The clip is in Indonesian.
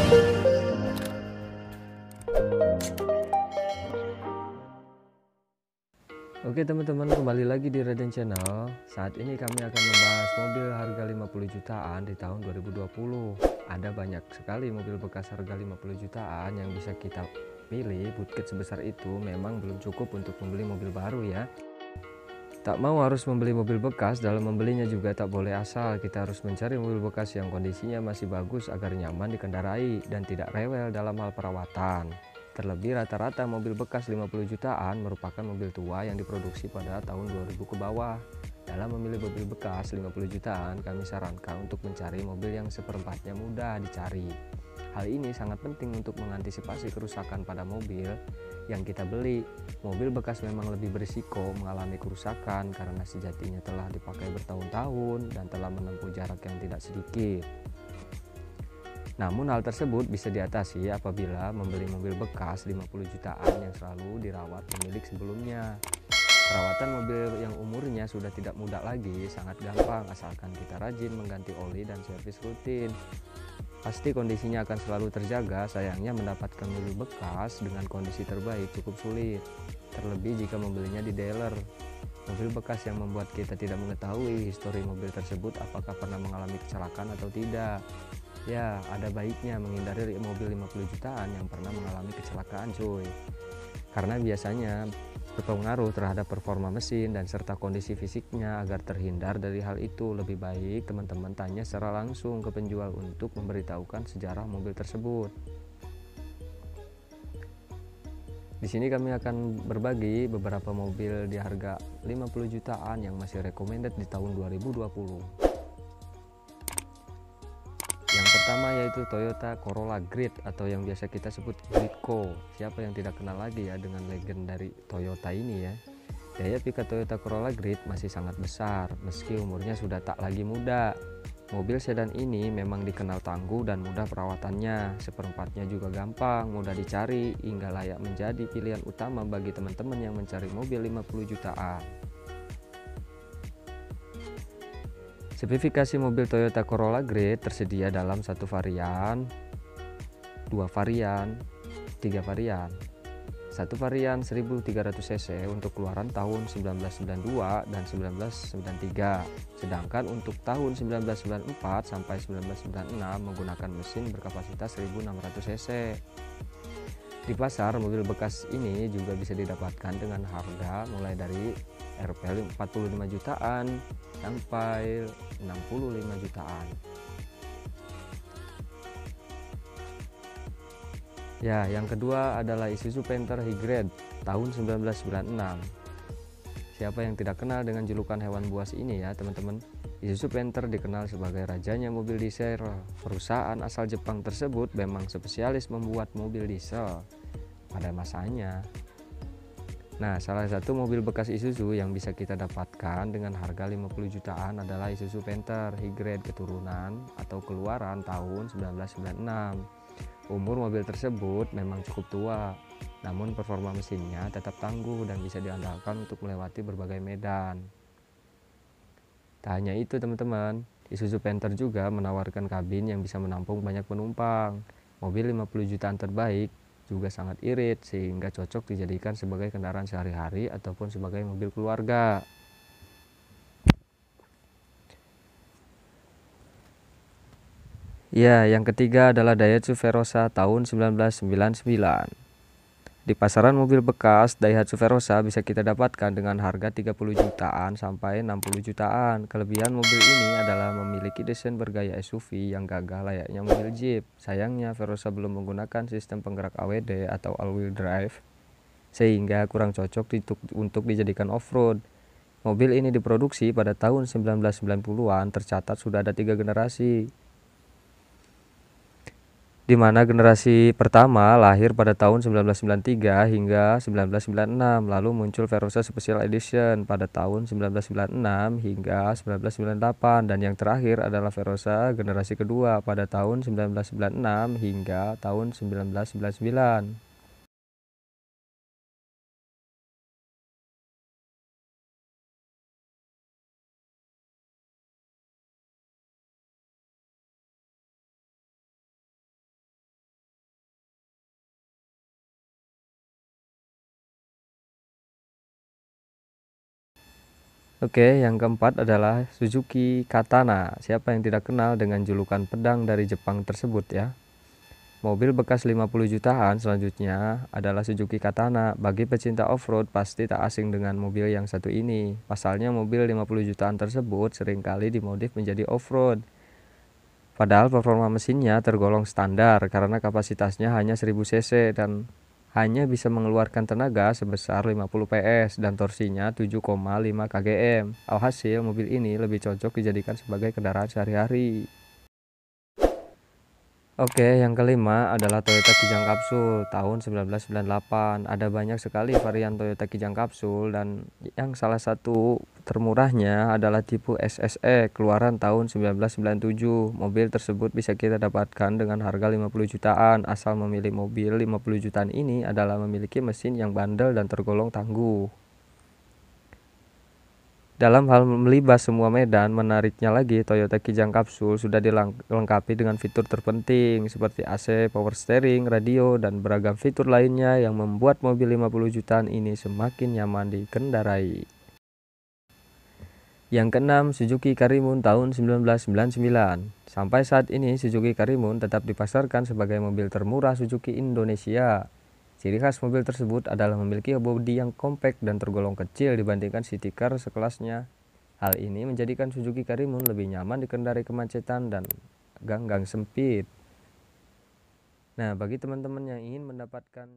Oke teman-teman, kembali lagi di Raden Channel. Saat ini kami akan membahas mobil harga 50 jutaan di tahun 2020. Ada banyak sekali mobil bekas harga 50 jutaan yang bisa kita pilih. Budget sebesar itu memang belum cukup untuk membeli mobil baru ya. Tak mau harus membeli mobil bekas, dalam membelinya juga tak boleh asal. Kita harus mencari mobil bekas yang kondisinya masih bagus agar nyaman dikendarai dan tidak rewel dalam hal perawatan. Terlebih rata-rata mobil bekas 50 jutaan merupakan mobil tua yang diproduksi pada tahun 2000 ke bawah. Dalam memilih mobil bekas 50 jutaan, kami sarankan untuk mencari mobil yang seperempatnya mudah dicari. Hal ini sangat penting untuk mengantisipasi kerusakan pada mobil yang kita beli. Mobil bekas memang lebih berisiko mengalami kerusakan karena sejatinya telah dipakai bertahun-tahun dan telah menempuh jarak yang tidak sedikit. Namun hal tersebut bisa diatasi apabila membeli mobil bekas 50 jutaan yang selalu dirawat pemilik sebelumnya. Perawatan mobil yang umurnya sudah tidak muda lagi sangat gampang asalkan kita rajin mengganti oli dan servis rutin. Pasti kondisinya akan selalu terjaga. Sayangnya mendapatkan mobil bekas dengan kondisi terbaik cukup sulit, terlebih jika membelinya di dealer. Mobil bekas yang membuat kita tidak mengetahui histori mobil tersebut apakah pernah mengalami kecelakaan atau tidak. Ya, ada baiknya menghindari mobil 50 jutaan yang pernah mengalami kecelakaan cuy. Karena biasanya berpengaruh terhadap performa mesin dan serta kondisi fisiknya. Agar terhindar dari hal itu, lebih baik teman-teman tanya secara langsung ke penjual untuk memberitahukan sejarah mobil tersebut. Di sini kami akan berbagi beberapa mobil di harga 50 jutaan yang masih recommended di tahun 2020. Yang pertama yaitu Toyota Corolla Grid atau yang biasa kita sebut Gridco. Siapa yang tidak kenal lagi ya dengan legend dari Toyota ini ya. Daya pikat Toyota Corolla Grid masih sangat besar meski umurnya sudah tak lagi muda. Mobil sedan ini memang dikenal tangguh dan mudah perawatannya. Seperempatnya juga gampang, mudah dicari hingga layak menjadi pilihan utama bagi teman-teman yang mencari mobil 50 jutaan. Spesifikasi mobil Toyota Corolla Grid tersedia dalam satu varian, dua varian, tiga varian. Satu varian 1300 cc untuk keluaran tahun 1992 dan 1993. Sedangkan untuk tahun 1994 sampai 1996 menggunakan mesin berkapasitas 1600 cc. Di pasar, mobil bekas ini juga bisa didapatkan dengan harga mulai dari Rp 45 jutaan sampai 65 jutaan. Ya, yang kedua adalah Isuzu Panther Hybrid tahun 1996. Siapa yang tidak kenal dengan julukan hewan buas ini ya teman-teman? Isuzu Panther dikenal sebagai rajanya mobil diesel. Perusahaan asal Jepang tersebut memang spesialis membuat mobil diesel pada masanya. Nah, salah satu mobil bekas Isuzu yang bisa kita dapatkan dengan harga 50 jutaan adalah Isuzu Panther Hybrid keturunan atau keluaran tahun 1996. Umur mobil tersebut memang cukup tua, namun performa mesinnya tetap tangguh dan bisa diandalkan untuk melewati berbagai medan. Tak hanya itu teman-teman, Isuzu Panther juga menawarkan kabin yang bisa menampung banyak penumpang. Mobil 50 jutaan terbaik juga sangat irit sehingga cocok dijadikan sebagai kendaraan sehari-hari ataupun sebagai mobil keluarga. Ya, yang ketiga adalah Daihatsu Verosa tahun 1999. Di pasaran mobil bekas, Daihatsu Verosa bisa kita dapatkan dengan harga 30 jutaan sampai 60 jutaan. Kelebihan mobil ini adalah memiliki desain bergaya SUV yang gagah layaknya mobil Jeep. Sayangnya Verosa belum menggunakan sistem penggerak AWD atau all-wheel drive, sehingga kurang cocok untuk dijadikan off-road. Mobil ini diproduksi pada tahun 1990-an, tercatat sudah ada 3 generasi. Di mana generasi pertama lahir pada tahun 1993 hingga 1996, lalu muncul Verosa Special Edition pada tahun 1996 hingga 1998, dan yang terakhir adalah Verosa generasi kedua pada tahun 1996 hingga tahun 1999. Oke, yang keempat adalah Suzuki Katana. Siapa yang tidak kenal dengan julukan pedang dari Jepang tersebut ya? Mobil bekas 50 jutaan selanjutnya adalah Suzuki Katana. Bagi pecinta off-road pasti tak asing dengan mobil yang satu ini. Pasalnya mobil 50 jutaan tersebut seringkali dimodif menjadi off-road. Padahal performa mesinnya tergolong standar karena kapasitasnya hanya 1000 cc dan hanya bisa mengeluarkan tenaga sebesar 50 PS dan torsinya 7,5 kgm. Alhasil mobil ini lebih cocok dijadikan sebagai kendaraan sehari-hari. Oke, yang kelima adalah Toyota Kijang Kapsul tahun 1998. Ada banyak sekali varian Toyota Kijang Kapsul dan yang salah satu termurahnya adalah tipe SSE keluaran tahun 1997. Mobil tersebut bisa kita dapatkan dengan harga 50 jutaan. Asal memilih mobil 50 jutaan ini adalah memiliki mesin yang bandel dan tergolong tangguh. Dalam hal melibas semua medan, menariknya lagi Toyota Kijang Kapsul sudah dilengkapi dengan fitur terpenting seperti AC, power steering, radio, dan beragam fitur lainnya yang membuat mobil 50 jutaan ini semakin nyaman dikendarai. Yang keenam, Suzuki Karimun tahun 1999. Sampai saat ini Suzuki Karimun tetap dipasarkan sebagai mobil termurah Suzuki Indonesia. Ciri khas mobil tersebut adalah memiliki bodi yang kompak dan tergolong kecil dibandingkan city car sekelasnya. Hal ini menjadikan Suzuki Karimun lebih nyaman dikendarai kemacetan dan gang-gang sempit. Nah, bagi teman-teman yang ingin mendapatkan